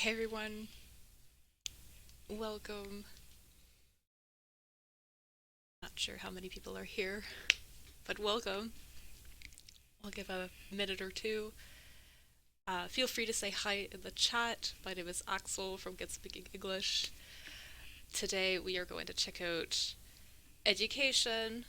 Hey everyone, welcome. Not sure how many people are here, but welcome. I'll give a minute or two. Feel free to say hi in the chat. My name is Axel from Get Speaking English. Today we are going to check out education.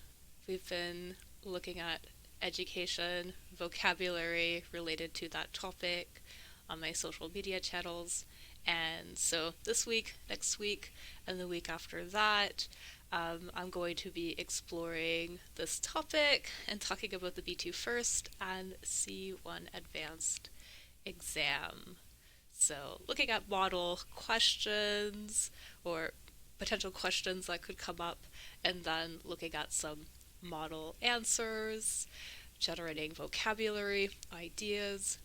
We've been looking at education, vocabulary related to that topic on my social media channels. And so this week, next week, and the week after that, I'm going to be exploring this topic and talking about the B2 first and C1 advanced exam. So, looking at model questions or potential questions that could come up, and then looking at some model answers, generating vocabulary ideas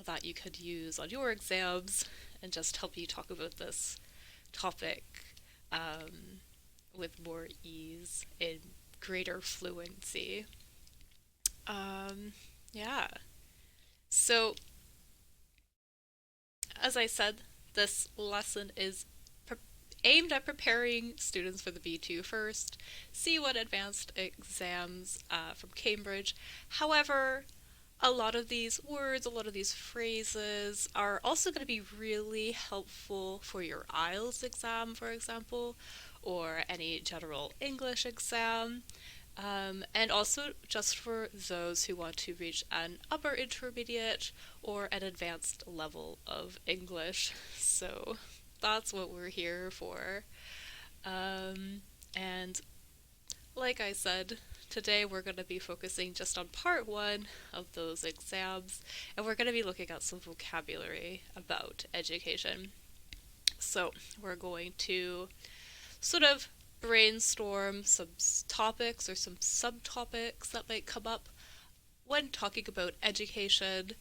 that you could use on your exams, and just help you talk about this topic with more ease and greater fluency. Yeah. So, as I said, this lesson is aimed at preparing students for the B2 first, C1 advanced exams from Cambridge. However, a lot of these words, a lot of these phrases are also going to be really helpful for your IELTS exam, for example, or any general English exam. And also just for those who want to reach an upper intermediate or an advanced level of English. So that's what we're here for. And like I said, today we're going to be focusing just on part one of those exams, and we're going to be looking at some vocabulary about education. So we're going to sort of brainstorm some topics or some subtopics that might come up when talking about education.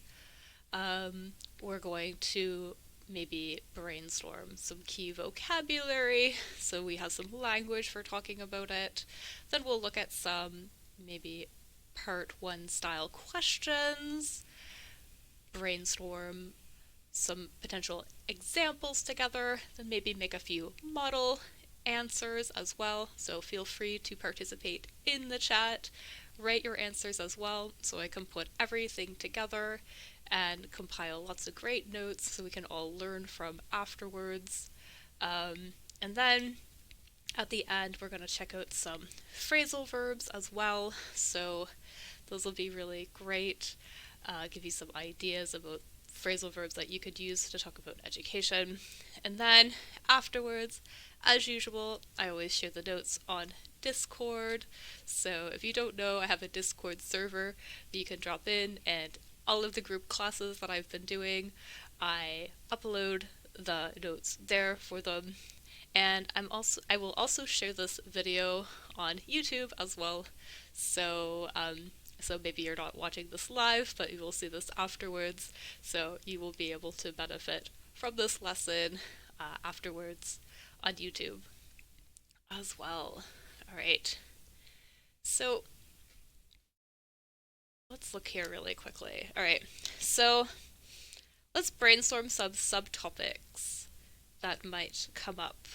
We're going to maybe brainstorm some key vocabulary so we have some language for talking about it. Then we'll look at some maybe part one style questions, brainstorm some potential examples together, then maybe make a few model answers as well. So feel free to participate in the chat, write your answers as well so I can put everything together and compile lots of great notes so we can all learn from afterwards. And then at the end, we're going to check out some phrasal verbs as well. So those will be really great. Give you some ideas about phrasal verbs that you could use to talk about education. And then afterwards, as usual, I always share the notes on Discord. So if you don't know, I have a Discord server that you can drop in, and all of the group classes that I've been doing, I upload the notes there for them. And I will also share this video on YouTube as well. So maybe you're not watching this live, but you will see this afterwards. So you will be able to benefit from this lesson afterwards on YouTube as well. All right. So let's look here really quickly. All right. So let's brainstorm some subtopics that might come up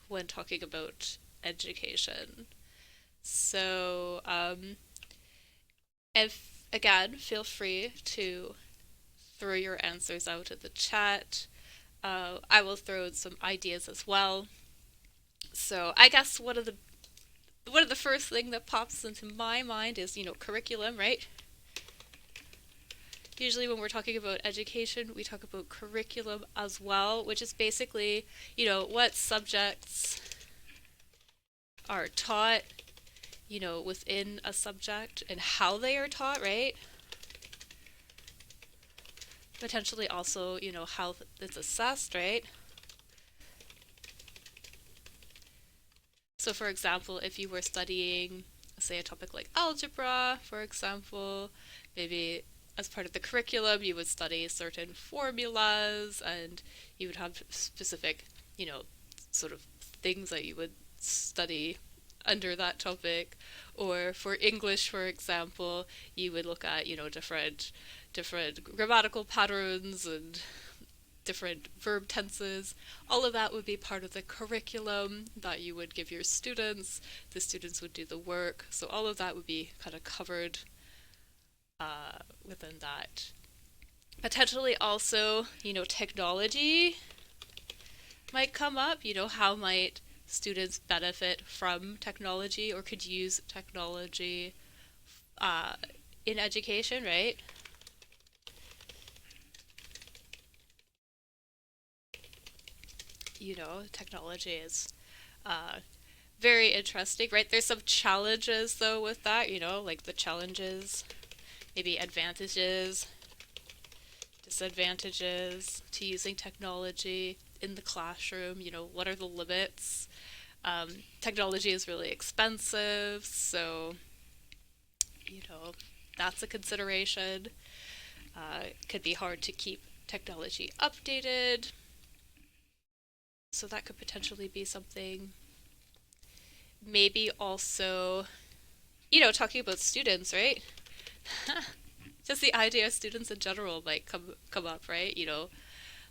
when talking about education. So, if again, feel free to throw your answers out in the chat. I will throw in some ideas as well. So, I guess one of the first thing that pops into my mind is, curriculum, right? Usually when we're talking about education, we talk about curriculum as well, which is basically, what subjects are taught, within a subject and how they are taught, right? Potentially also, how it's assessed, right? So for example, if you were studying, say, a topic like algebra, for example, maybe as part of the curriculum, you would study certain formulas and you would have specific, sort of things that you would study under that topic. Or for English, for example, you would look at, different grammatical patterns and different verb tenses. All of that would be part of the curriculum that you would give your students. The students would do the work. So all of that would be kind of covered within that. Potentially also, technology might come up. How might students benefit from technology or could use technology uh, in education, right? Technology is uh, very interesting, right? There's some challenges though with that, like the challenges, maybe advantages, disadvantages to using technology in the classroom. What are the limits? Technology is really expensive, so, you know, that's a consideration. It could be hard to keep technology updated, so that could potentially be something. Maybe also, talking about students, right? Just the idea of students in general might come up, right?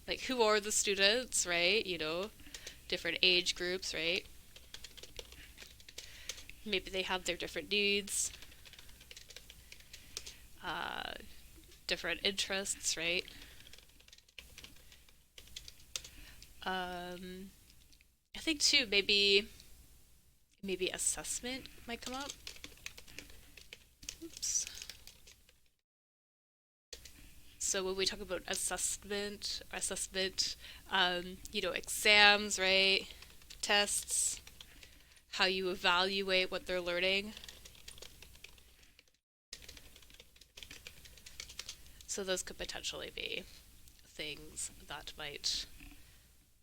Like who are the students, right? Different age groups, right? Maybe they have their different needs, uh, different interests, right? Um, I think too, maybe assessment might come up. Oops. So when we talk about assessment, exams, right? Tests, how you evaluate what they're learning. So those could potentially be things that might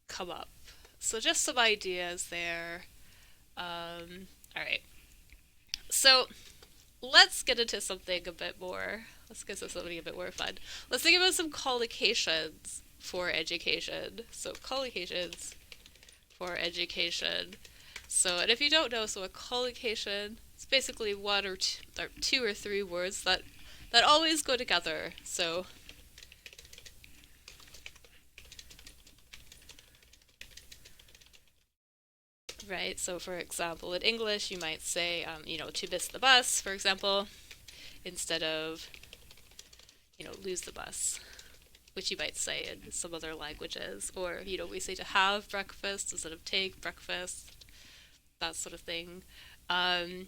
come up. So just some ideas there. All right. So let's get into something a bit more. Let's get into something a bit more fun. Let's think about some collocations for education. So collocations for education. So, and if you don't know, so a collocation is basically one or two or three words that always go together. So, right. So, for example, in English, you might say, to miss the bus, for example, instead of, lose the bus, which you might say in some other languages. Or, we say to have breakfast instead of take breakfast, that sort of thing. Um,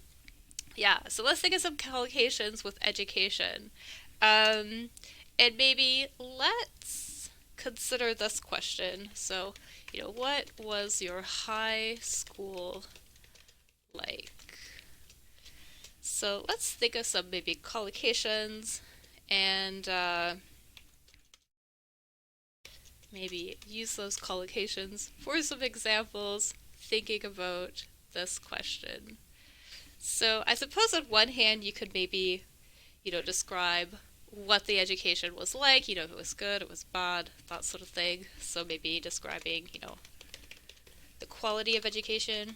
yeah, so let's think of some collocations with education. Um, and maybe let's consider this question. So, what was your high school like? So let's think of some maybe collocations and maybe use those collocations for some examples thinking about this question. So I suppose on one hand you could maybe, describe what the education was like, if it was good, it was bad, that sort of thing. So maybe describing, the quality of education.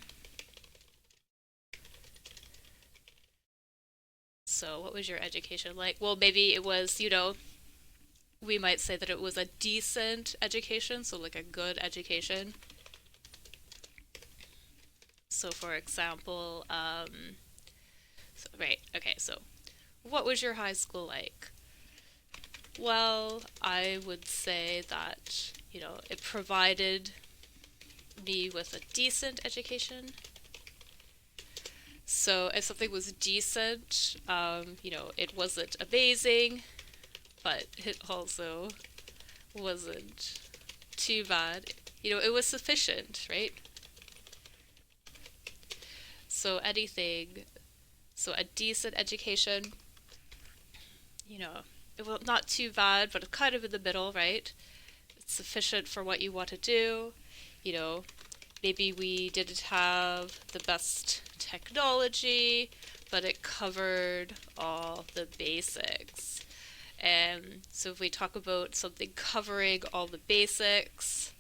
So what was your education like? Well, maybe it was, we might say that it was a decent education, so like a good education. So for example, right, okay, so what was your high school like? Well, I would say that, it provided me with a decent education. So if something was decent, it wasn't amazing, but it also wasn't too bad. It was sufficient, right? So anything, so a decent education, it was not too bad, but kind of in the middle, right? It's sufficient for what you want to do. You know, maybe we didn't have the best technology, but it covered all the basics. And so if we talk about something covering all the basics,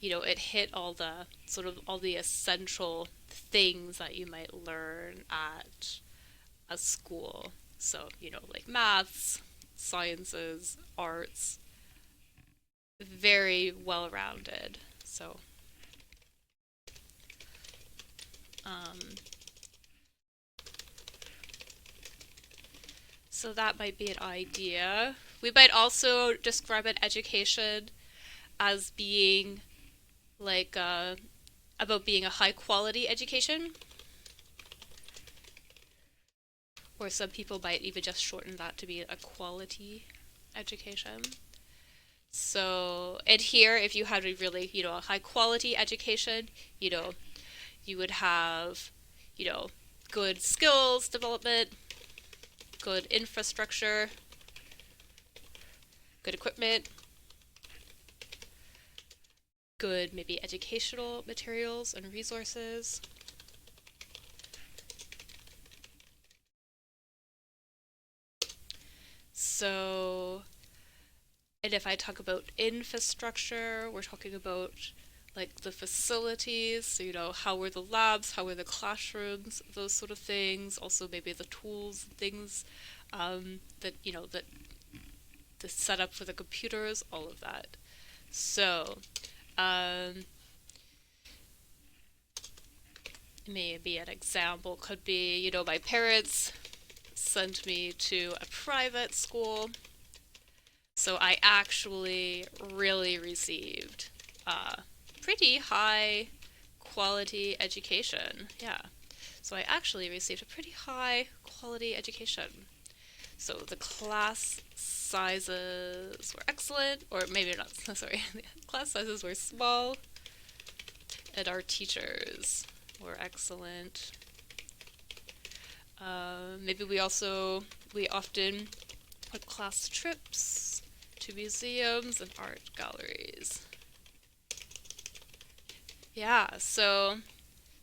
it hit all the essential things that you might learn at a school. So, like maths, sciences, arts, very well-rounded. Um, so that might be an idea. We might also describe an education as being like about being a high quality education, or some people might even just shorten that to be a quality education. So, and here, if you had a really, a high quality education, you know, you would have, you know, good skills development, good infrastructure, good equipment, good maybe educational materials and resources. So, and if I talk about infrastructure, we're talking about like the facilities, so how were the labs, how were the classrooms, those sort of things. Also maybe the tools, things that that the setup for the computers, all of that. So um, maybe an example could be, my parents sent me to a private school, so I actually really received a pretty high quality education. Yeah. So I actually received a pretty high quality education. So the class sizes were excellent, or maybe not, sorry, the class sizes were small, and our teachers were excellent. Maybe we often put class trips to museums and art galleries. Yeah, so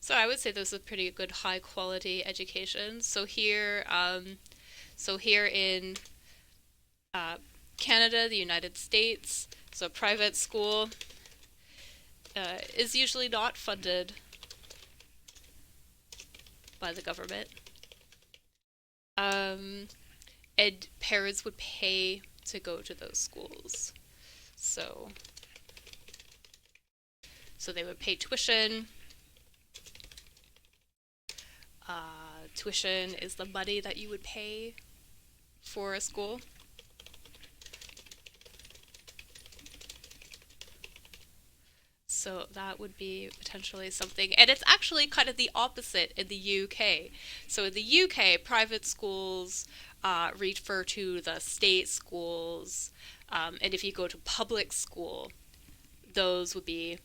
I would say this is a pretty good high quality education. So here in uh, Canada, the United States, so a private school is usually not funded by the government. Um, and parents would pay to go to those schools. So, so they would pay tuition. Tuition is the money that you would pay for a school. So that would be potentially something. And it's actually kind of the opposite in the UK. So in the UK, private schools refer to the state schools. And if you go to public school, those would be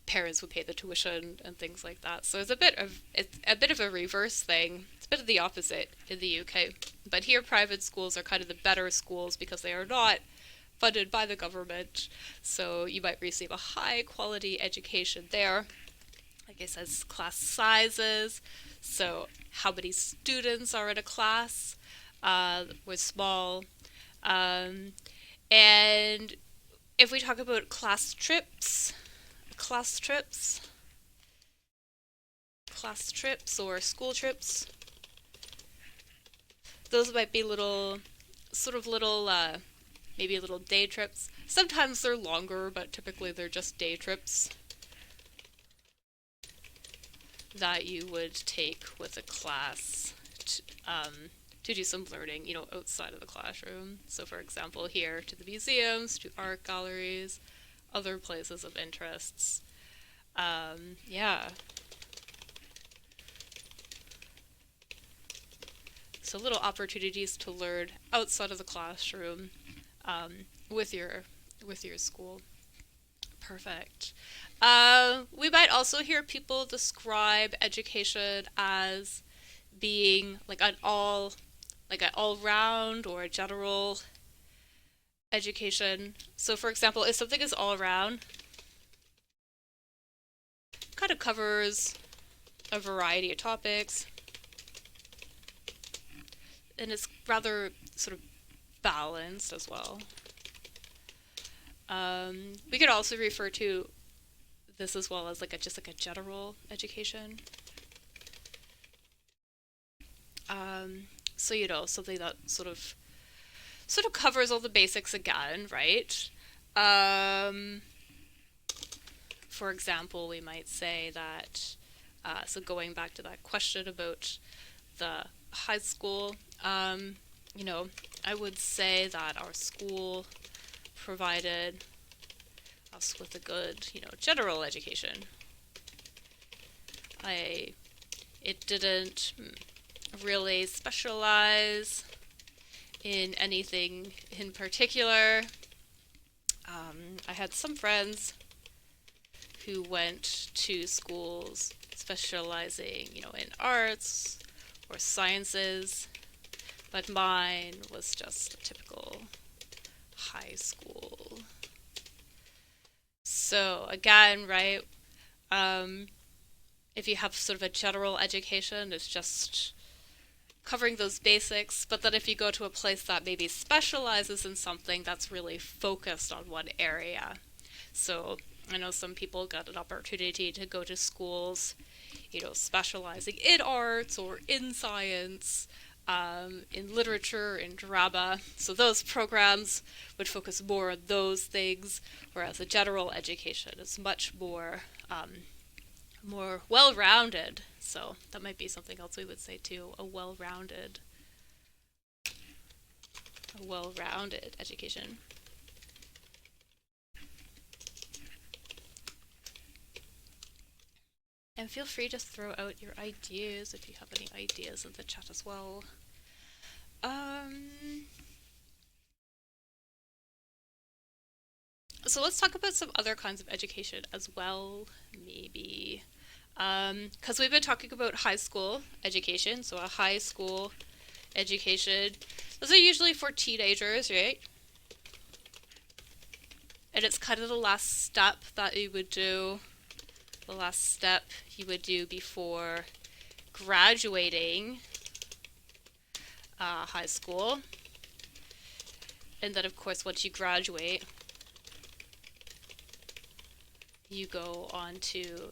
parents would pay the tuition and things like that. So it's a bit of a reverse thing. It's a bit of the opposite in the UK. But here private schools are kind of the better schools because they are not funded by the government. So you might receive a high quality education there. Like I said, class sizes. So how many students are in a class was small. Um, and if we talk about class trips, class trips or school trips, those might be little, maybe little day trips. Sometimes they're longer, but typically they're just day trips that you would take with a class to do some learning, outside of the classroom. So, for example, here to the museums, to art galleries, other places of interests. Yeah. So little opportunities to learn outside of the classroom with your school. Perfect. We might also hear people describe education as being like an all round or a general education. So, for example, if something is all around, kind of covers a variety of topics, and it's rather sort of balanced as well. We could also refer to this as well as just like a general education. So something that sort of covers all the basics again, right? Um, for example, we might say that, so going back to that question about the high school, you know, I would say that our school provided us with a good, general education. I It didn't really specialize in anything in particular. I had some friends who went to schools specializing, in arts or sciences, but mine was just a typical high school. So again, right, um, if you have sort of a general education, it's just covering those basics, but then if you go to a place that maybe specializes in something that's really focused on one area. So I know some people got an opportunity to go to schools, specializing in arts or in science, in literature, in drama. So those programs would focus more on those things, whereas a general education is much more well-rounded. So that might be something else we would say too, a well-rounded education. And feel free to throw out your ideas if you have any ideas in the chat as well. So let's talk about some other kinds of education as well, maybe. Because we've been talking about high school education, so a high school education. Those are usually for teenagers, right? And it's kind of the last step that you would do, the last step you would do before graduating high school. And then, of course, once you graduate, you go on to,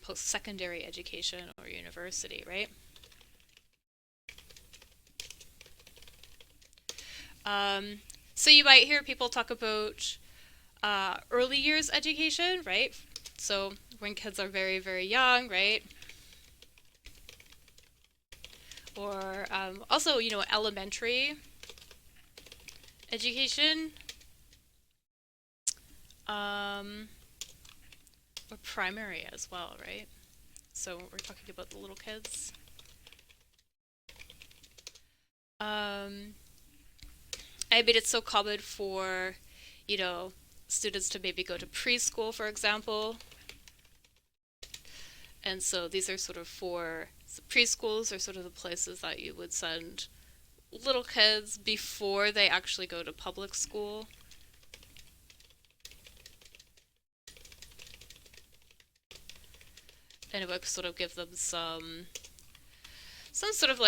post-secondary education or university, right? So you might hear people talk about early years education, right? So when kids are very, very young, right? Or also, elementary education, or primary as well, right? So we're talking about the little kids. I mean, it's so common for, students to maybe go to preschool, for example. And so these are sort of so preschools are sort of the places that you would send little kids before they actually go to public school. And it would sort of give them some sort of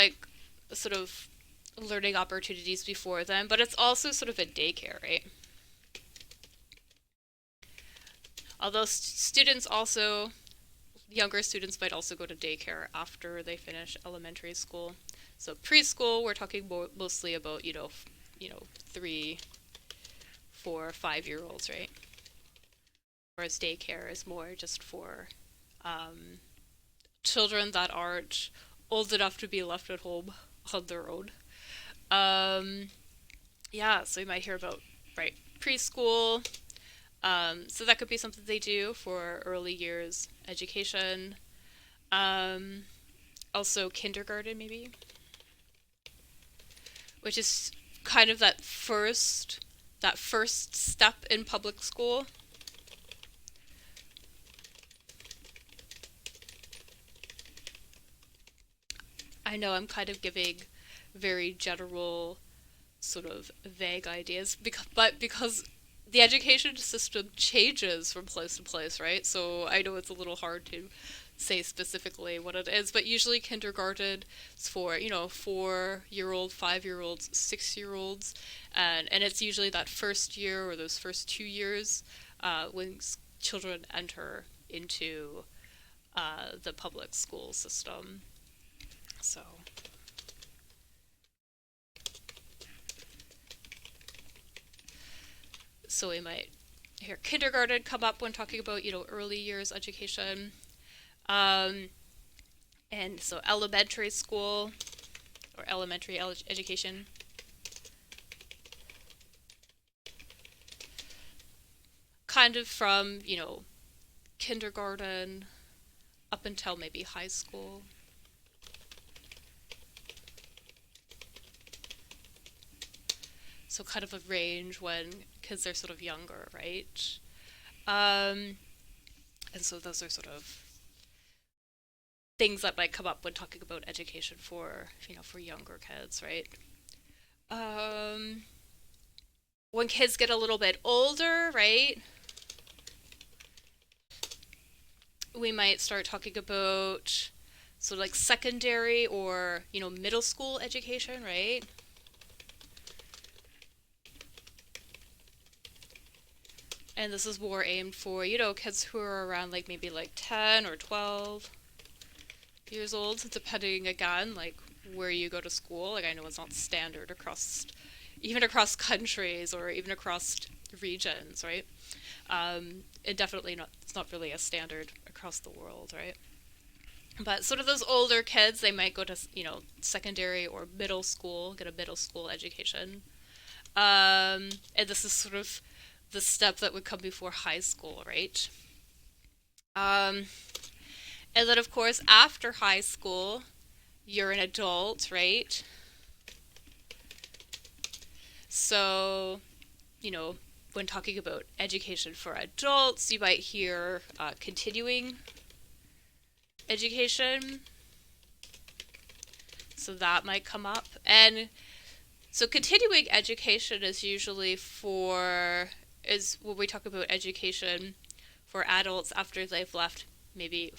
learning opportunities before then, but it's also sort of a daycare, right? Although younger students might also go to daycare after they finish elementary school. So preschool, we're talking mostly about, 3, 4, 5-year-olds, right? Whereas daycare is more just for children that aren't old enough to be left at home on their own. Yeah, so you might hear about, right, preschool. So that could be something they do for early years education. Also kindergarten, maybe, which is kind of that first step in public school. I know I'm kind of giving very general, sort of vague ideas, but because the education system changes from place to place, right? So I know it's a little hard to say specifically what it is, but usually kindergarten is for, 4-year-old, 5-year-olds, 6-year-olds, and it's usually that first year or those first 2 years when children enter into the public school system. So So we might hear kindergarten come up when talking about, early years education. Um, and so elementary school or elementary education. Kind of from, kindergarten up until maybe high school. So kind of a range when kids are sort of younger, right? Um, and so those are sort of things that might come up when talking about education for, for younger kids, right? Um, when kids get a little bit older, right? We might start talking about like secondary or, middle school education, right? And this is more aimed for, kids who are around like maybe like 10 or 12 years old, depending again, like where you go to school. Like I know it's not standard even across countries or even across regions, right? It definitely it's not really a standard across the world, right? But sort of those older kids, they might go to, secondary or middle school, get a middle school education. And this is sort of the step that would come before high school, right? Um, and then, of course, after high school, you're an adult, right? So, when talking about education for adults, you might hear continuing education. So that might come up. And so continuing education is usually is when we talk about education for adults after they've left maybe a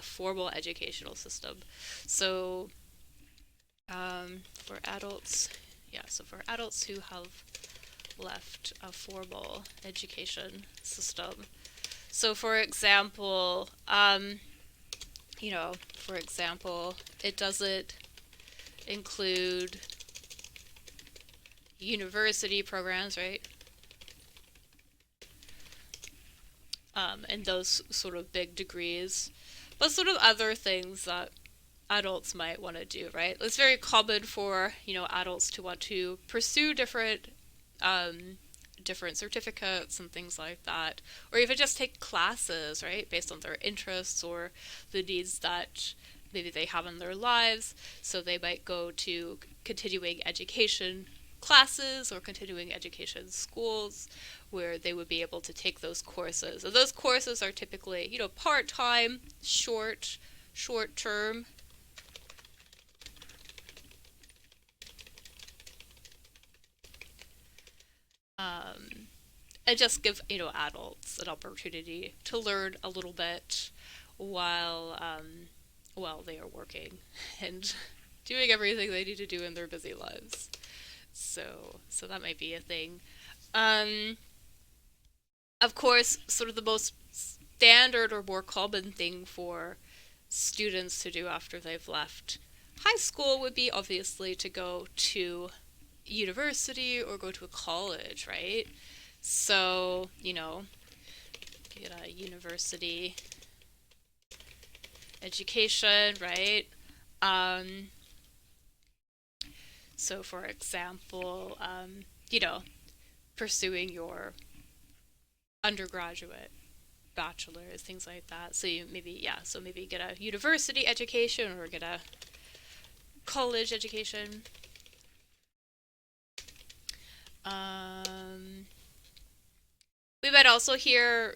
formal educational system. So for adults, so for adults who have left a formal education system. So for example, it doesn't include university programs, right? And those sort of big degrees, but sort of other things that adults might want to do, right? It's very common for, adults to want to pursue different certificates and things like that, or even just take classes, right, based on their interests or the needs that maybe they have in their lives. So they might go to continuing education classes or continuing education schools where they would be able to take those courses. And those courses are typically, part-time, short term. And just give, adults an opportunity to learn a little bit while they are working and doing everything they need to do in their busy lives. So that might be a thing. Of course, sort of the most standard or more common thing for students to do after they've left high school would be obviously to go to university or go to a college, right? So, get a university education, right? So for example, pursuing your undergraduate bachelor's, things like that. So maybe get a university education or get a college education. We might also hear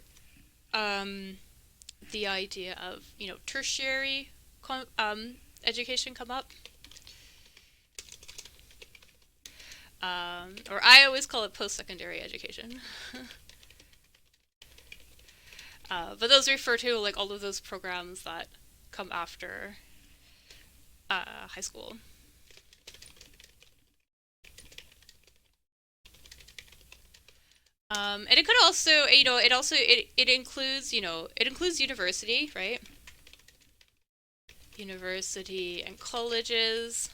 the idea of, tertiary education come up. Or I always call it post-secondary education. But those refer to like all of those programs that come after high school. And it could also, it includes, it includes university, right? University and colleges,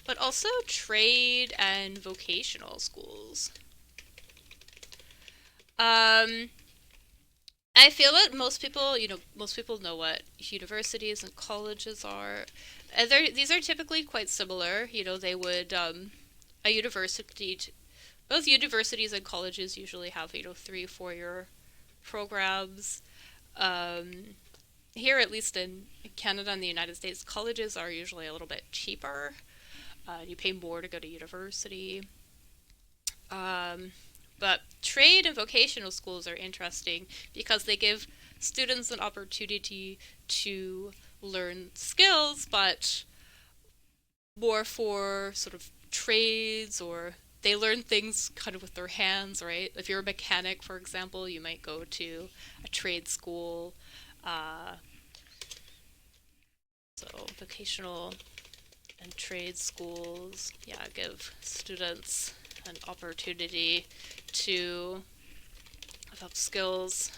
but also trade and vocational schools. Um, I feel that most people know what universities and colleges are. These are typically quite similar. They would a university. Both universities and colleges usually have 3 4 year programs. Um, Here, at least in Canada and the United States, colleges are usually a little bit cheaper. You pay more to go to university. Um, but trade and vocational schools are interesting because they give students an opportunity to learn skills, but more for sort of trades, or they learn things kind of with their hands, right? If you're a mechanic, for example, you might go to a trade school. Uh, so vocational and trade schools, yeah, give students an opportunity to develop skills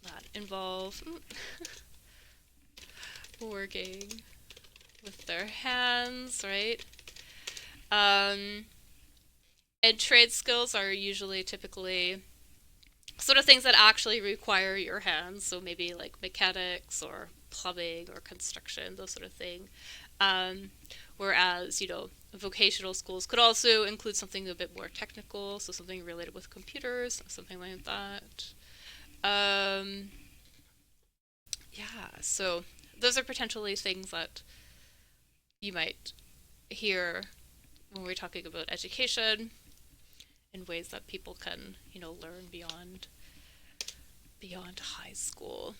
that involve working with their hands, right? Um, and trade skills are usually typically sort of things that actually require your hands, so maybe like mechanics or plumbing or construction, those sort of thing. Um, Whereas, vocational schools could also include something a bit more technical, so something related with computers, something like that. Um, yeah, so those are potentially things that you might hear when we're talking about education in ways that people can, learn beyond high school.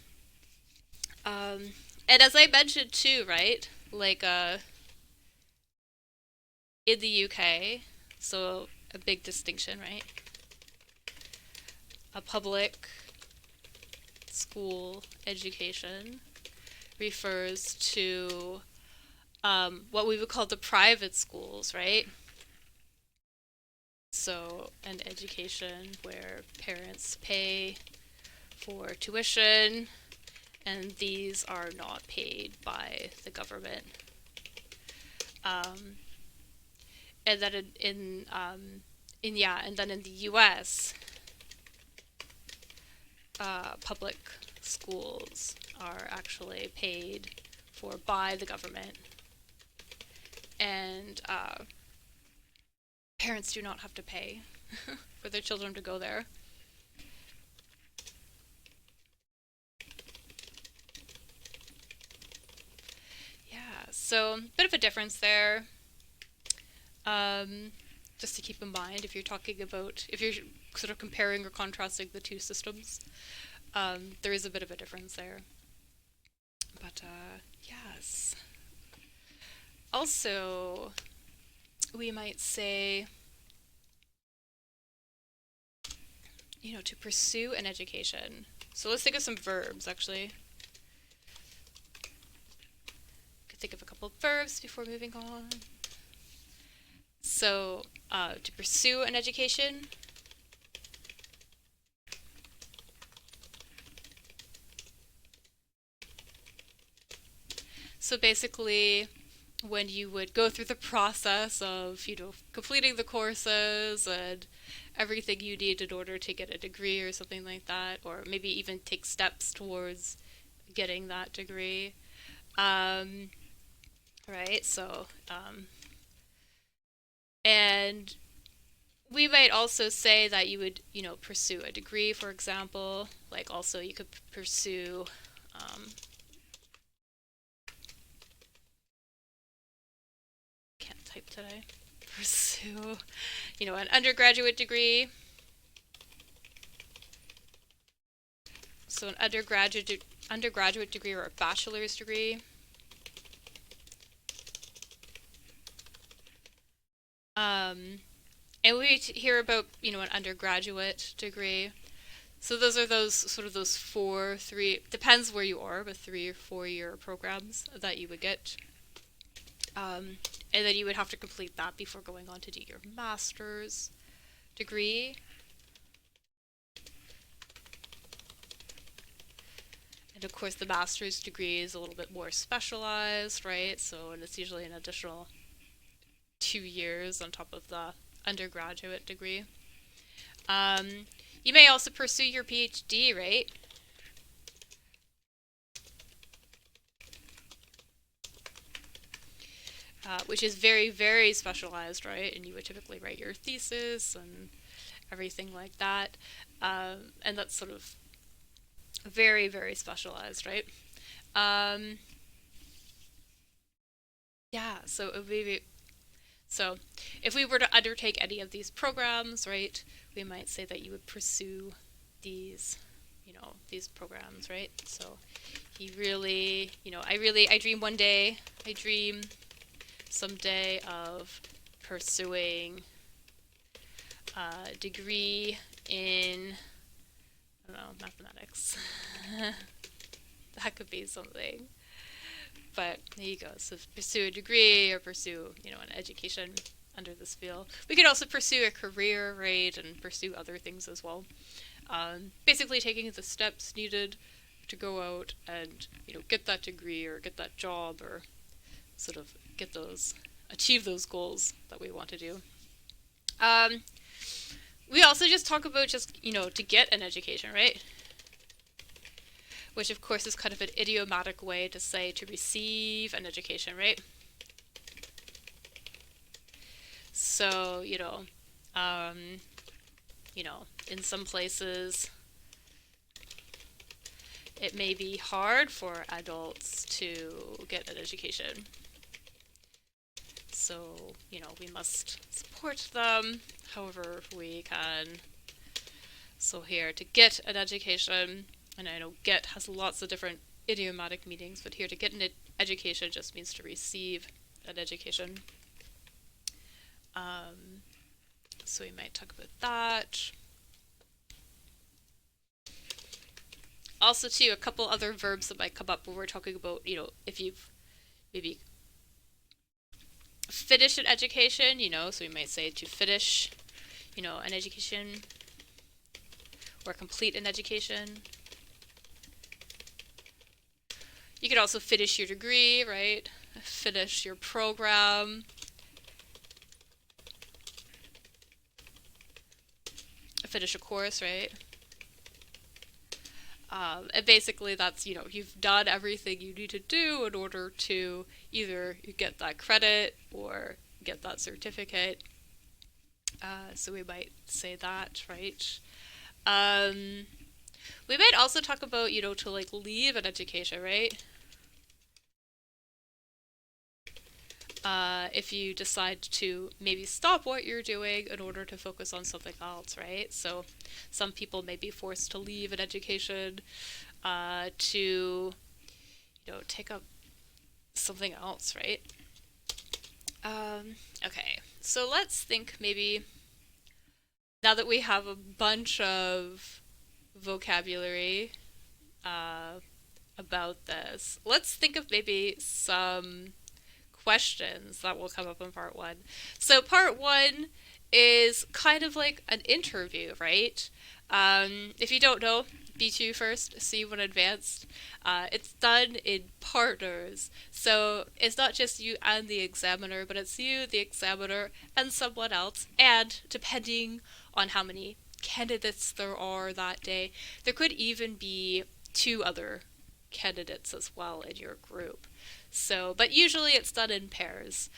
Um, and as I mentioned too, right? Like in the UK, so a big distinction, right? A public school education refers to what we would call the private schools, right? So, an education where parents pay for tuition, and these are not paid by the government. Um, and then and then in the U.S., public schools are actually paid for by the government, and parents do not have to pay for their children to go there. Yeah, so bit of a difference there. Um, just to keep in mind if you're sort of comparing or contrasting the two systems, there is a bit of a difference there. But yes. Also, we might say, to pursue an education. So let's think of some verbs, actually. Could think of a couple of verbs before moving on. So, to pursue an education. So basically, when you would go through the process of, completing the courses and everything you need in order to get a degree or something like that, or maybe even take steps towards getting that degree. Um, right? So, and we might also say that you would, pursue a degree, for example. Like also you could pursue, can't type today, pursue, an undergraduate degree. So an undergraduate degree or a bachelor's degree. Um, and we hear about, an undergraduate degree. So those sort of those three, depends where you are, but 3 or 4 year programs that you would get. And then you would have to complete that before going on to do your master's degree. And of course, the master's degree is a little bit more specialized, right? So, and it's usually an additional 2 years on top of the undergraduate degree. Um, You may also pursue your PhD, right? Which is very, very specialized, right? And you would typically write your thesis and everything like that. And that's sort of very, very specialized, right? Um, yeah, so if we were to undertake any of these programs, right, we might say that you would pursue these, these programs, right? So he really, I dream one day, I dream someday of pursuing a degree in, I don't know, mathematics. That could be something. But there you go. So pursue a degree or pursue, an education under this field. We could also pursue a career, right, and pursue other things as well. Basically taking the steps needed to go out and, get that degree or get that job or sort of achieve those goals that we want to do. We also just talk about just, to get an education, right? Which of course is kind of an idiomatic way to say to receive an education, right? So, in some places it may be hard for adults to get an education. So, we must support them however we can. So here, to get an education, and I know get has lots of different idiomatic meanings, but here to get an education just means to receive an education. So we might talk about that. Also, too, a couple other verbs that might come up when we're talking about, if you've maybe finished an education, so we might say to finish, an education, or complete an education. You could also finish your degree, right? Finish your program. Finish a course, right? And basically that's, you've done everything you need to do in order to either get that credit or get that certificate. So we might say that, right? We might also talk about, to like leave an education, right? If you decide to maybe stop what you're doing in order to focus on something else, right? So some people may be forced to leave an education to, take up something else, right? Okay, so let's think maybe, now that we have a bunch of vocabulary about this, let's think of maybe some questions that will come up in part one. So part one is kind of like an interview, right? If you don't know, B2 first, C1 advanced. It's done in partners. So it's not just you and the examiner, but it's you, the examiner, and someone else. And depending on how many candidates there are that day, there could even be 2 other candidates as well in your group. So, but usually it's done in pairs.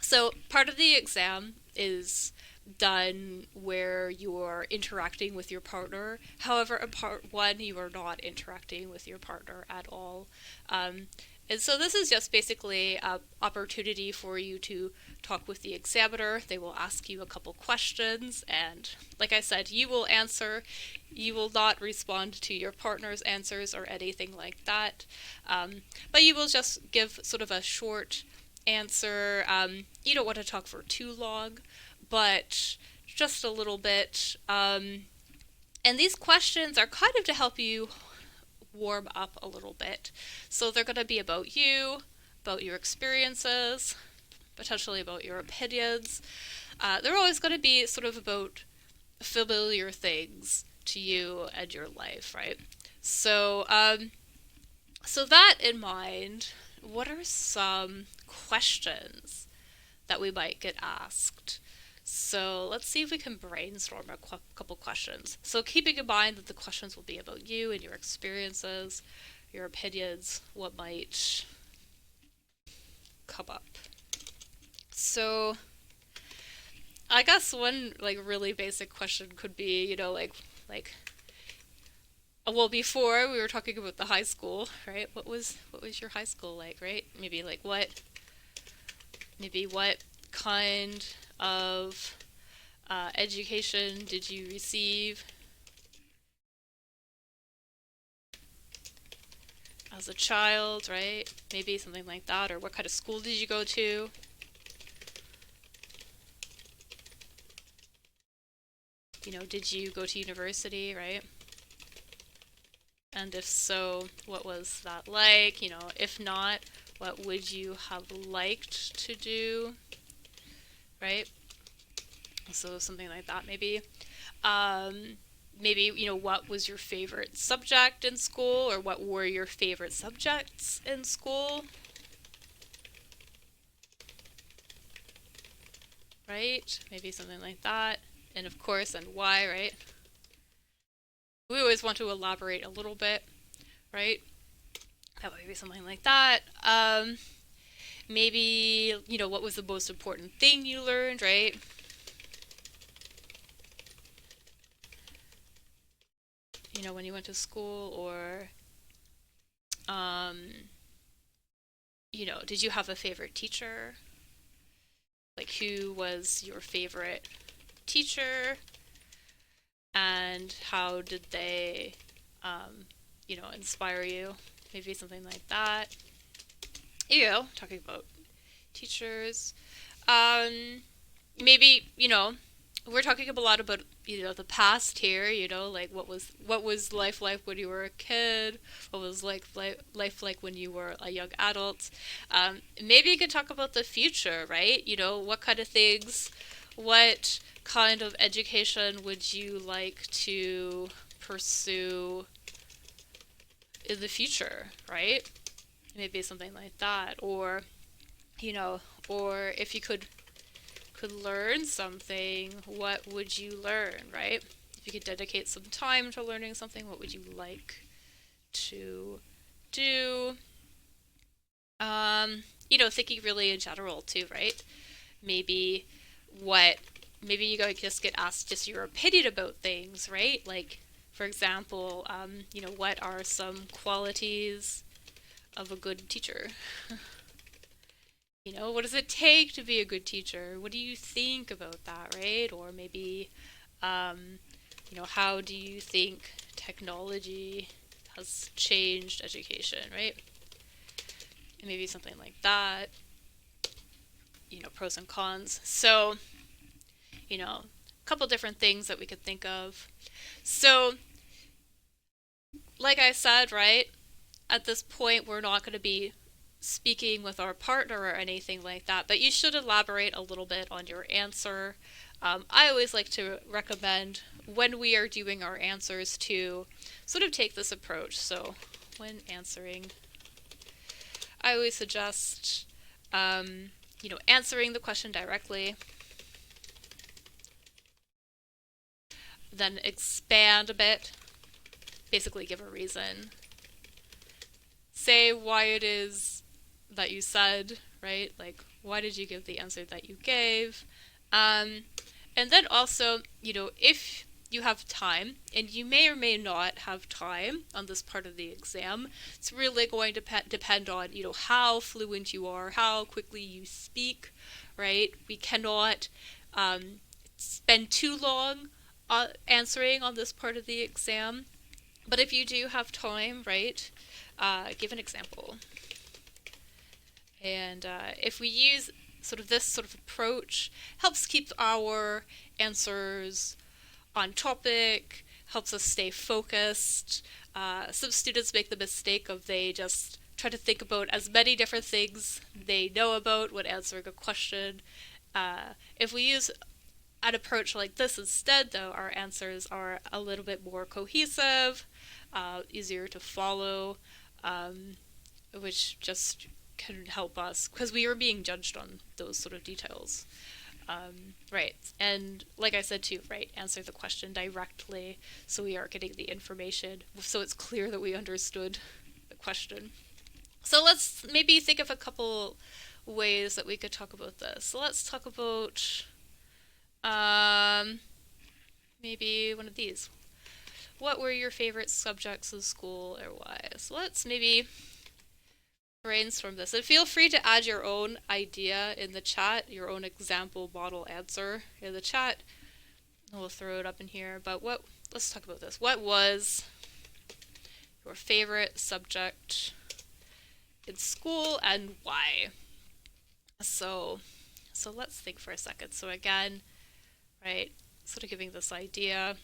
So part of the exam is done where you're interacting with your partner. However, in part one, you are not interacting with your partner at all. And so this is just basically an opportunity for you to talk with the examiner. They will ask you a couple questions, and like I said, you will answer. You will not respond to your partner's answers or anything like that. But you will just give sort of a short answer. You don't want to talk for too long, but just a little bit. And these questions are kind of to help you warm up a little bit. So they're going to be about you, about your experiences, potentially about your opinions. They're always going to be sort of about familiar things to you and your life, right? So, so that in mind, what are some questions that we might get asked? So let's see if we can brainstorm a couple questions. So keeping in mind that the questions will be about you and your experiences, your opinions, what might come up. So I guess one like really basic question could be, like well, before we were talking about the high school, right? What was your high school like, right? Maybe like what kind of education did you receive as a child, right? Maybe something like that, or what kind of school did you go to? Did you go to university, right? And if so, what was that like? If not, what would you have liked to do, right? So something like that, maybe. Um, maybe, what was your favorite subject in school, or what were your favorite subjects in school, right? Maybe something like that. And of course, and why, right? We always want to elaborate a little bit, right? That might be something like that. Maybe, what was the most important thing you learned, right? When you went to school, or, um, did you have a favorite teacher? Like, who was your favorite teacher, and how did they, inspire you? Maybe something like that. Talking about teachers. Um, Maybe, we're talking a lot about, the past here, like what was life like when you were a kid? What was life like when you were a young adult? Maybe you could talk about the future, right? What kind of things, what kind of education would you like to pursue in the future, right? Maybe something like that, or you know, or if you could learn something, what would you learn, right? If you could dedicate some time to learning something, what would you like to do? Thinking really in general too, right? Maybe what maybe you just get asked just your opinion about things, right? Like, for example, what are some qualities of a good teacher? What does it take to be a good teacher? What do you think about that, right? Or maybe, um, how do you think technology has changed education, right? And maybe something like that, pros and cons. So, a couple different things that we could think of. So, like I said, right, at this point, we're not going to be speaking with our partner or anything like that, but you should elaborate a little bit on your answer. I always like to recommend when we are doing our answers to sort of take this approach. So, when answering, I always suggest, answering the question directly, then expand a bit, basically give a reason, say why it is that you said, right? Like, why did you give the answer that you gave? Um, and then also, if you have time, and you may or may not have time on this part of the exam, it's really going to depend on, how fluent you are, how quickly you speak, right? We cannot spend too long answering on this part of the exam. But if you do have time, right, give an example. And if we use sort of this sort of approach, helps keep our answers on topic, helps us stay focused. Some students make the mistake of they just try to think about as many different things they know about when answering a question. If we use an approach like this instead, though, our answers are a little bit more cohesive, easier to follow, which just can help us because we are being judged on those sort of details. Right. And like I said too, right, answer the question directly so we are getting the information so it's clear that we understood the question. So let's maybe think of a couple ways that we could talk about this. So let's talk about um, maybe one of these. What were your favorite subjects in school or why? So let's maybe brainstorm this. And feel free to add your own idea in the chat, your own example model answer in the chat. We'll throw it up in here. But let's talk about this. What was your favorite subject in school and why? So let's think for a second. So again, right, sort of giving this idea,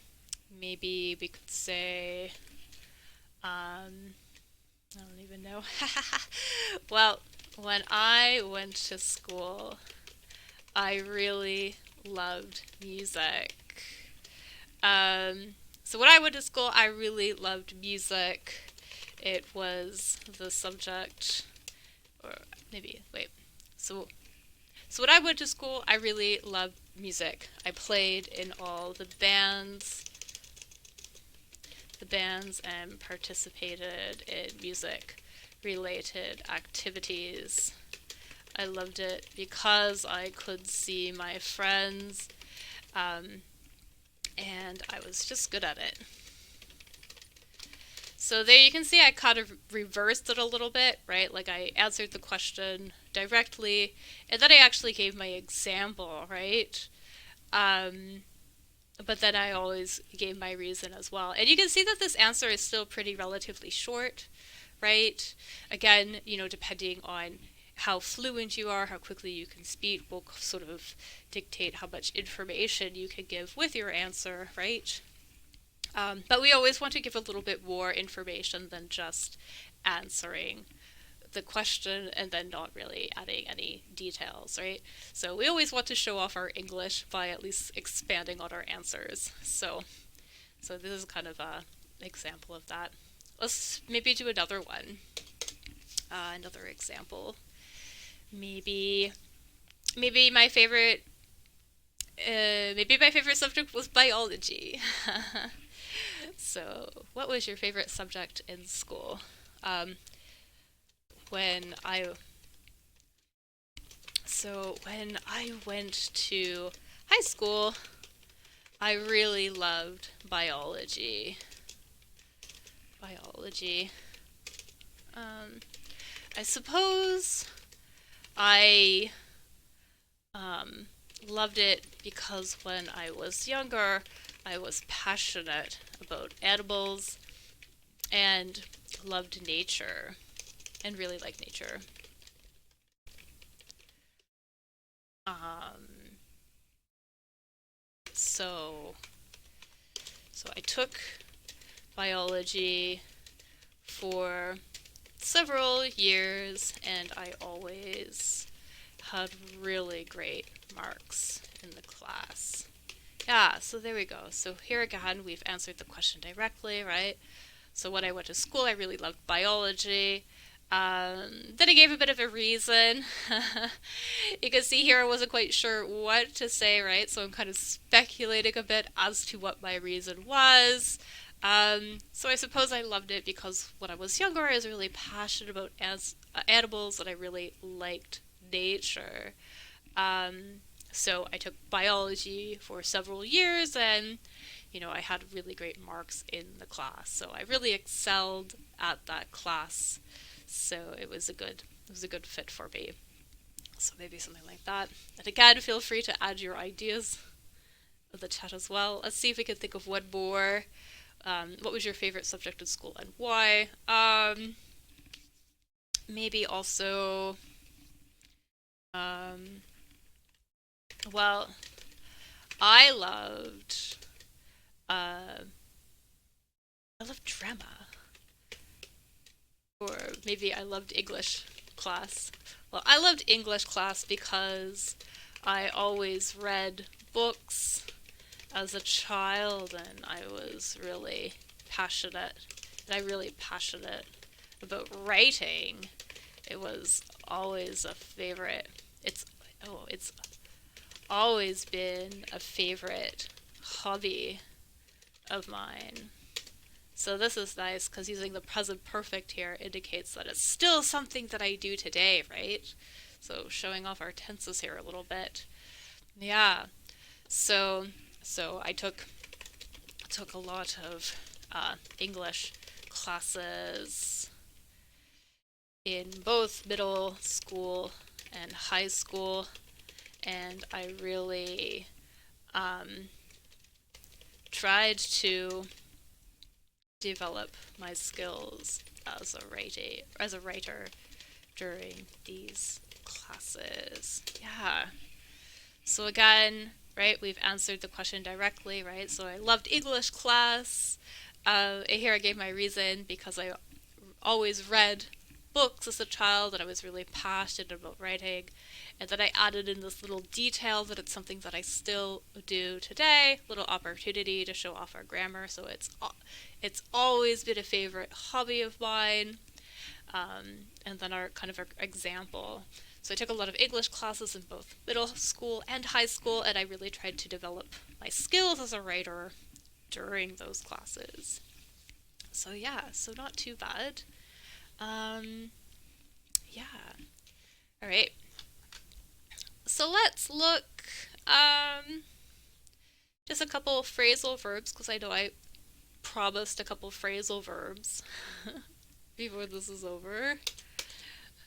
maybe we could say, I don't even know. Well, when I went to school, I really loved music. So when I went to school, I really loved music. It was the subject, or maybe, wait. So when I went to school, I really loved music. I played in all the bands and participated in music related activities. I loved it because I could see my friends, and I was just good at it. So there you can see I kind of reversed it a little bit, right? Like I answered the question directly, and then I actually gave my example, right? But then I always gave my reason as well. And you can see that this answer is still pretty relatively short, right? Again, depending on how fluent you are, how quickly you can speak, will sort of dictate how much information you can give with your answer, right? But we always want to give a little bit more information than just answering the question and then not really adding any details, right? So we always want to show off our English by at least expanding on our answers. So this is kind of a example of that. Let's maybe do another one. Another example. Maybe my favorite subject was biology. So, what was your favorite subject in school? When I went to high school, I really loved biology. I suppose I loved it because when I was younger, I was passionate about animals and loved nature and really liked nature. So I took biology for several years and I always had really great marks in the class. Yeah, so there we go. So here again, we've answered the question directly, right? So when I went to school, I really loved biology. Then I gave a bit of a reason. You can see here I wasn't quite sure what to say, right? So I'm kind of speculating a bit as to what my reason was. So I suppose I loved it because when I was younger, I was really passionate about animals and I really liked nature. So I took biology for several years and, I had really great marks in the class. So I really excelled at that class. So it was a good fit for me. So maybe something like that. And again, feel free to add your ideas in the chat as well. Let's see if we can think of one more. What was your favorite subject in school and why? Maybe also, well, I loved drama. Or maybe I loved English class. Well, I loved English class because I always read books as a child and I was really passionate. And I'm really passionate about writing. It was always a favorite. It's always been a favorite hobby of mine. So this is nice because using the present perfect here indicates that it's still something that I do today, right? So showing off our tenses here a little bit. Yeah. So I took a lot of English classes in both middle school and high school, and I really um, tried to develop my skills as a writer during these classes. Yeah. So again, right, we've answered the question directly, right? So I loved English class. Here I gave my reason because I always read books as a child and I was really passionate about writing. And then I added in this little detail that it's something that I still do today, little opportunity to show off our grammar. So it's always been a favorite hobby of mine. And then our kind of our example. So I took a lot of English classes in both middle school and high school, and I really tried to develop my skills as a writer during those classes. So yeah, so not too bad. Um, yeah. All right. So let's look just a couple of phrasal verbs because I know I promised a couple phrasal verbs before this is over.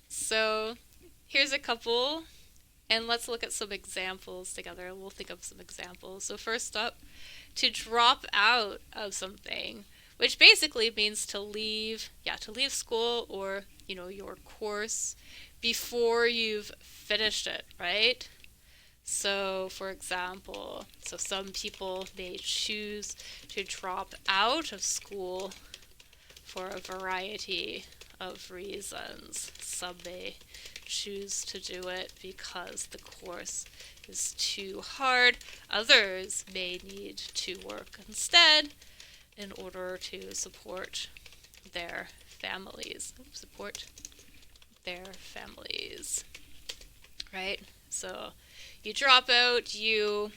So here's a couple, and let's look at some examples together. We'll think of some examples. So first up, to drop out of something, which basically means to leave school or, your course before you've finished it, right? So, for example, some people may choose to drop out of school for a variety of reasons. Some may choose to do it because the course is too hard. Others may need to work instead in order to support their families. Right? So you drop out, you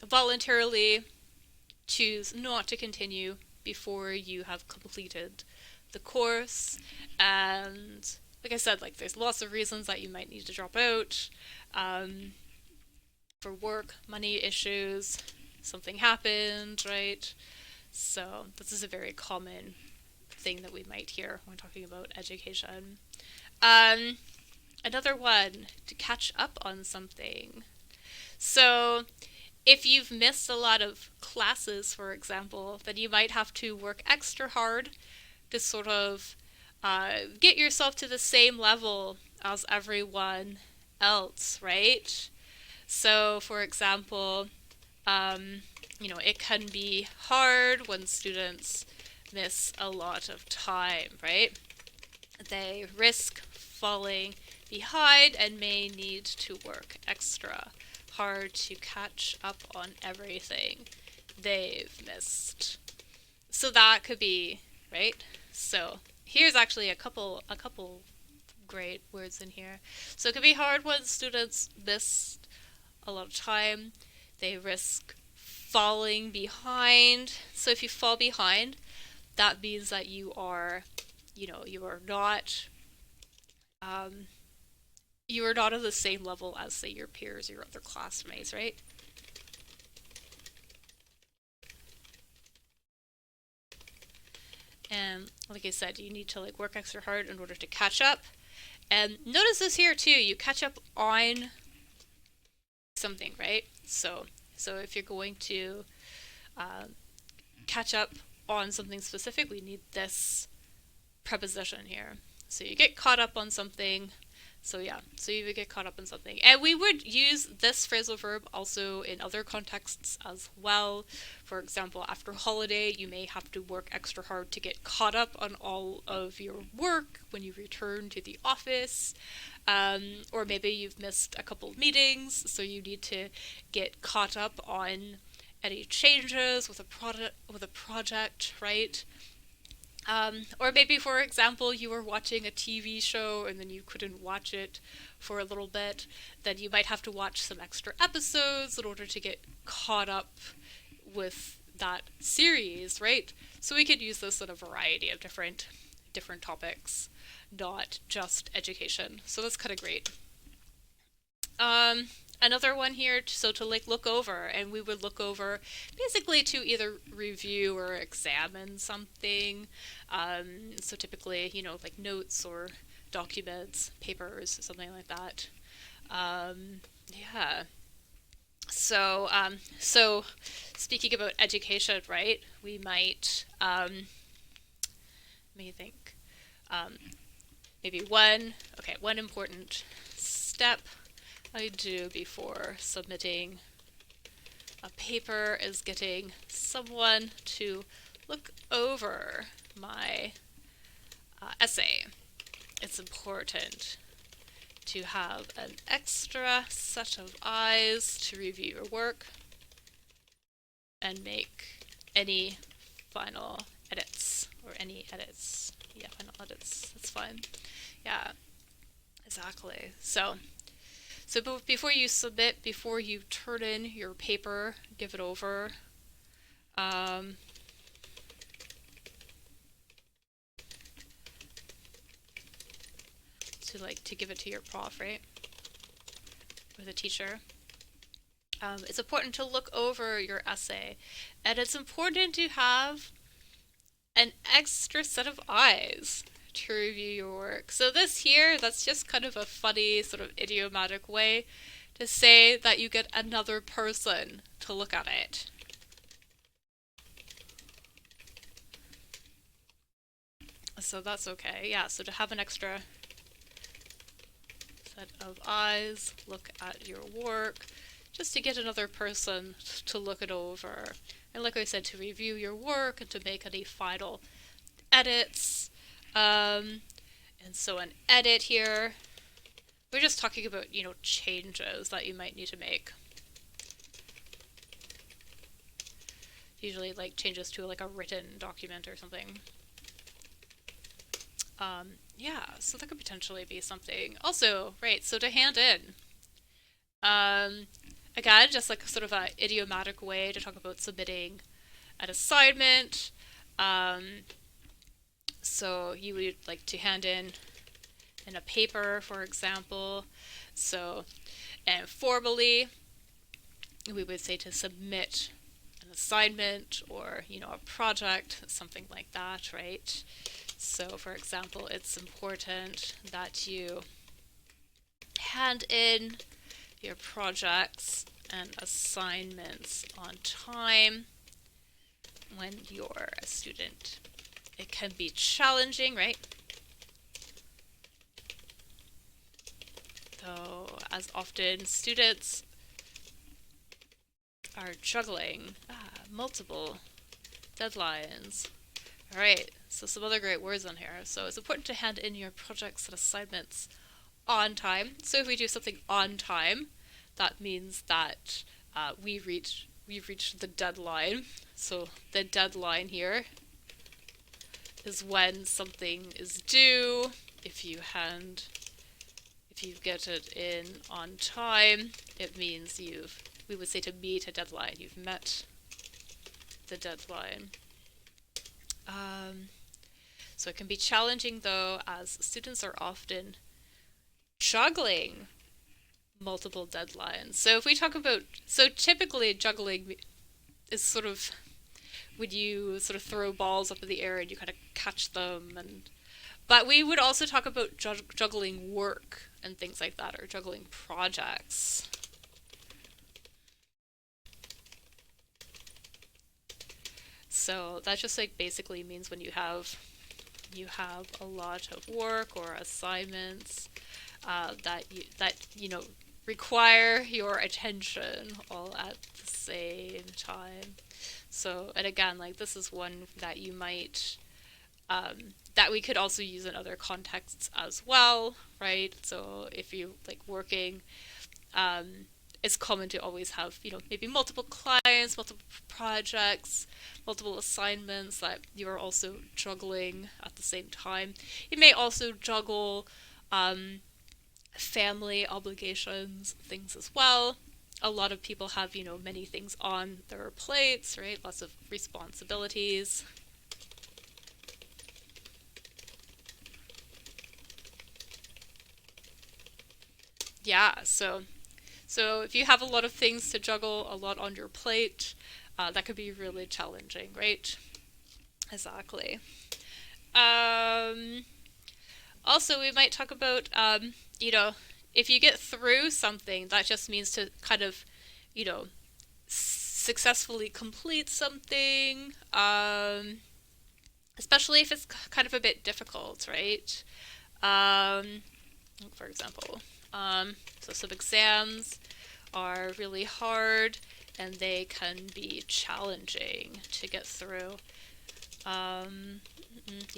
voluntarily choose not to continue before you have completed the course. And like I said, there's lots of reasons that you might need to drop out. For work, money issues, something happened, right? So this is a very common thing that we might hear when talking about education. Another one, to catch up on something. So if you've missed a lot of classes, for example, then you might have to work extra hard to sort of get yourself to the same level as everyone else, right? So, for example, it can be hard when students miss a lot of time, right? They risk falling behind and may need to work extra hard to catch up on everything they've missed. So that could be, right? So here's actually a couple great words in here. So it can be hard when students miss a lot of time. They risk falling behind. So if you fall behind, that means that you are not you are not on the same level as, say, your peers or your other classmates, right? And like I said, you need to work extra hard in order to catch up. And notice this here too, you catch up on something, right? So if you're going to catch up on something specific, we need this preposition here. So you get caught up on something. So you would get caught up in something. And we would use this phrasal verb also in other contexts as well. For example, after holiday, you may have to work extra hard to get caught up on all of your work when you return to the office. Or maybe you've missed a couple of meetings, so you need to get caught up on any changes with a project, right? Or maybe, for example, you were watching a TV show and then you couldn't watch it for a little bit. Then you might have to watch some extra episodes in order to get caught up with that series, right? So we could use this in a variety of different topics, not just education. So that's kind of great. Um, Another one here, so to like look over, and we would look over basically to either review or examine something. So typically, like notes or documents, papers, something like that. Yeah. So speaking about education, right? We might, let me think. Um, Maybe one important step I do before submitting a paper is getting someone to look over my essay. It's important to have an extra set of eyes to review your work and make any final edits or any edits. Yeah, final edits. That's fine. Yeah, exactly. So before you submit, before you turn in your paper, give it over. Um, to give it to your prof, right, or the teacher. It's important to look over your essay, and it's important to have an extra set of eyes to review your work. So this here, that's just kind of a funny sort of idiomatic way to say that you get another person to look at it. So that's okay. Yeah, so to have an extra set of eyes, look at your work, just to get another person to look it over. And like I said, to review your work and to make any final edits. And so an edit here, we're just talking about, changes that you might need to make. Usually like changes to like a written document or something. Yeah, so that could potentially be something. Also, right, so to hand in. Um, Again, just like sort of a idiomatic way to talk about submitting an assignment. Um, so you would like to hand in a paper, for example. So, and formally, we would say to submit an assignment or, a project, something like that, right? So, for example, it's important that you hand in your projects and assignments on time when you're a student. It can be challenging, right? Though, as often students are juggling multiple deadlines. Alright, so some other great words on here. So it's important to hand in your projects and assignments on time. So if we do something on time, that means that we've reached the deadline. So the deadline here is when something is due. If you get it in on time, it means we would say to meet a deadline. You've met the deadline. So it can be challenging though, as students are often juggling multiple deadlines. So if we talk about, so typically juggling is sort of when you sort of throw balls up in the air and you kind of catch them, but we would also talk about juggling work and things like that, or juggling projects. So that just like basically means when you have a lot of work or assignments that require your attention all at the same time. So, and again, like this is one that you might that we could also use in other contexts as well, right? So if you like working, it's common to always have maybe multiple clients, multiple projects, multiple assignments that you are also juggling at the same time. You may also juggle family obligations, things as well. A lot of people have, many things on their plates, right? Lots of responsibilities. Yeah, so if you have a lot of things to juggle, a lot on your plate, that could be really challenging, right? Exactly. Um, Also, we might talk about, if you get through something, that just means to kind of, you know, successfully complete something, especially if it's kind of a bit difficult, right? Um, for example, so some exams are really hard and they can be challenging to get through.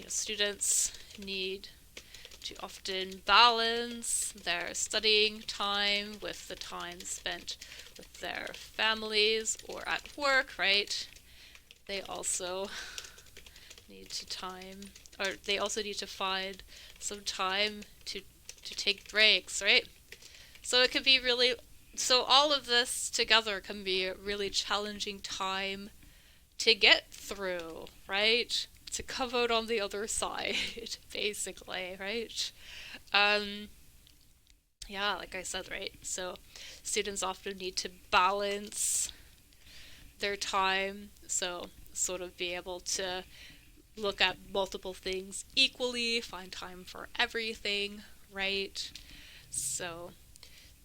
Students need to often balance their studying time with the time spent with their families or at work, right? They also need to find some time to take breaks, right? So it can be really so all of this together can be a really challenging time to get through, right? To come out on the other side, basically, right? Um, yeah, like I said, right? So students often need to balance their time, so sort of be able to look at multiple things equally, find time for everything, right? So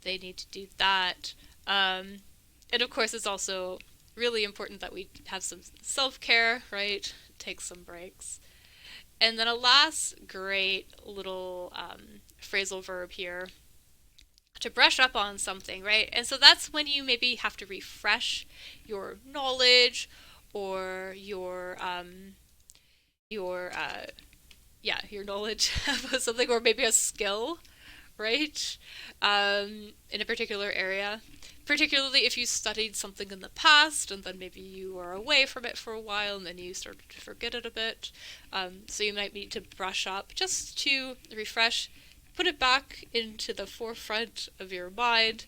they need to do that. And of course, it's also really important that we have some self care, right? Take some breaks. And then a last great little phrasal verb here to brush up on something, right? And so that's when you maybe have to refresh your knowledge or your your knowledge about something, or maybe a skill, right? In a particular area. Particularly if you studied something in the past and then maybe you were away from it for a while and then you started to forget it a bit. So you might need to brush up just to refresh, put it back into the forefront of your mind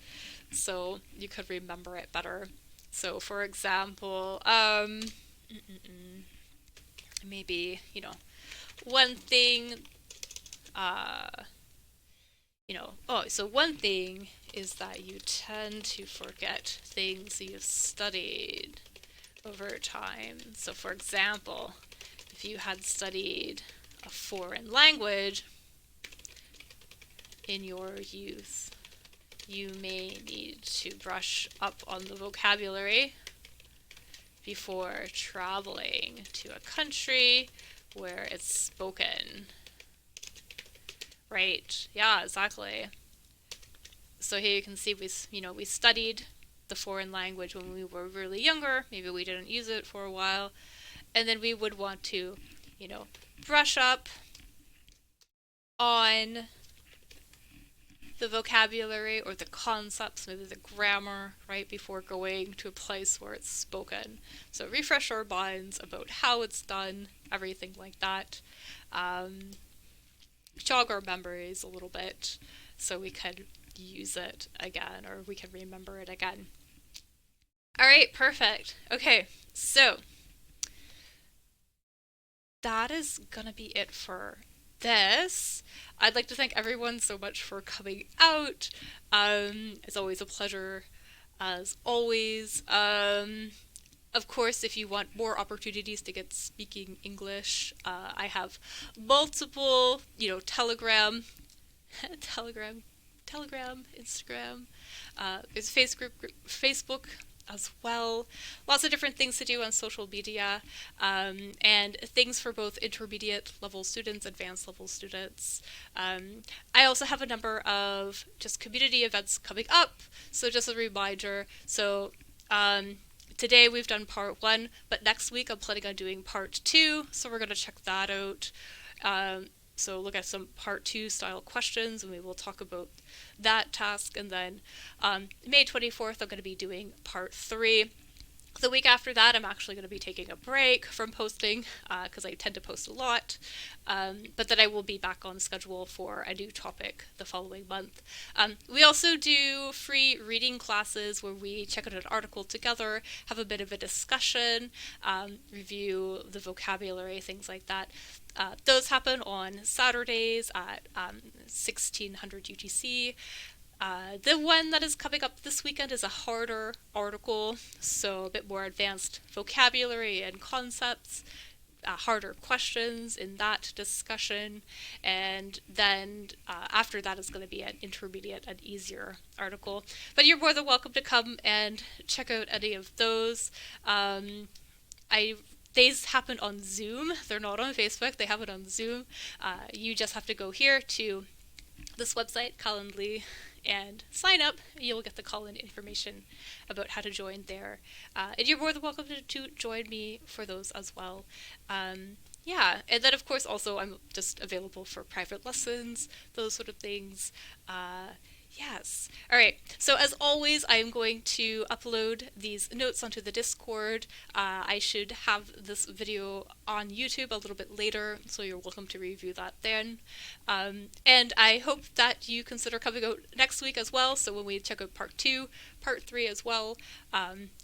so you could remember it better. So, for example, maybe, one thing uh, so one thing is that you tend to forget things you've studied over time. So, for example, if you had studied a foreign language in your youth, you may need to brush up on the vocabulary before traveling to a country where it's spoken. Right. Yeah, exactly. So here you can see we studied the foreign language when we were really younger. Maybe we didn't use it for a while. And then we would want to, brush up on the vocabulary or the concepts, maybe the grammar, right, before going to a place where it's spoken. So refresh our minds about how it's done, everything like that. Jog our memories a little bit so we could use it again or we can remember it again. All right, perfect. Okay, so that is gonna be it for this. I'd like to thank everyone so much for coming out. It's always a pleasure, as always. Of course, if you want more opportunities to get speaking English, I have multiple, Telegram, Instagram. There's Facebook as well. Lots of different things to do on social media, and things for both intermediate level students, advanced level students. I also have a number of just community events coming up, so just a reminder. So today we've done part 1, but next week I'm planning on doing part 2, so we're going to check that out. So look at some part 2 style questions and we will talk about that task. And then May 24th I'm going to be doing part 3. The week after that, I'm actually going to be taking a break from posting because I tend to post a lot. But then I will be back on schedule for a new topic the following month. We also do free reading classes where we check out an article together, have a bit of a discussion, review the vocabulary, things like that. Those happen on Saturdays at 1600 UTC. The one that is coming up this weekend is a harder article, so a bit more advanced vocabulary and concepts, harder questions in that discussion, and then after that is going to be an intermediate and easier article. But you're more than welcome to come and check out any of those. These happen on Zoom. They're not on Facebook. They happen on Zoom. You just have to go here to this website, Calendly, and sign up. You'll get the call-in information about how to join there. And you're more than welcome to join me for those as well. Yeah, and then of course also I'm just available for private lessons, those sort of things. Yes. All right. So as always, I'm going to upload these notes onto the Discord. I should have this video on YouTube a little bit later, so you're welcome to review that then. And I hope that you consider coming out next week as well, so when we check out part 2, part 3 as well.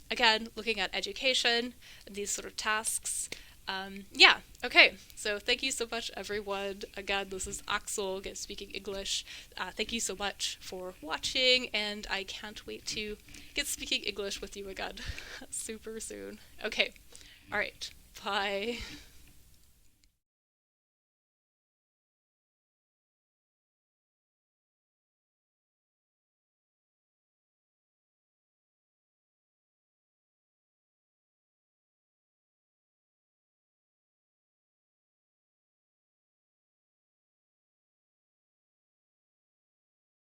Again, looking at education, these sort of tasks. Yeah, okay, so thank you so much, everyone. Again, this is Axel, Get Speaking English. Thank you so much for watching, and I can't wait to get speaking English with you again super soon. Okay, all right, bye.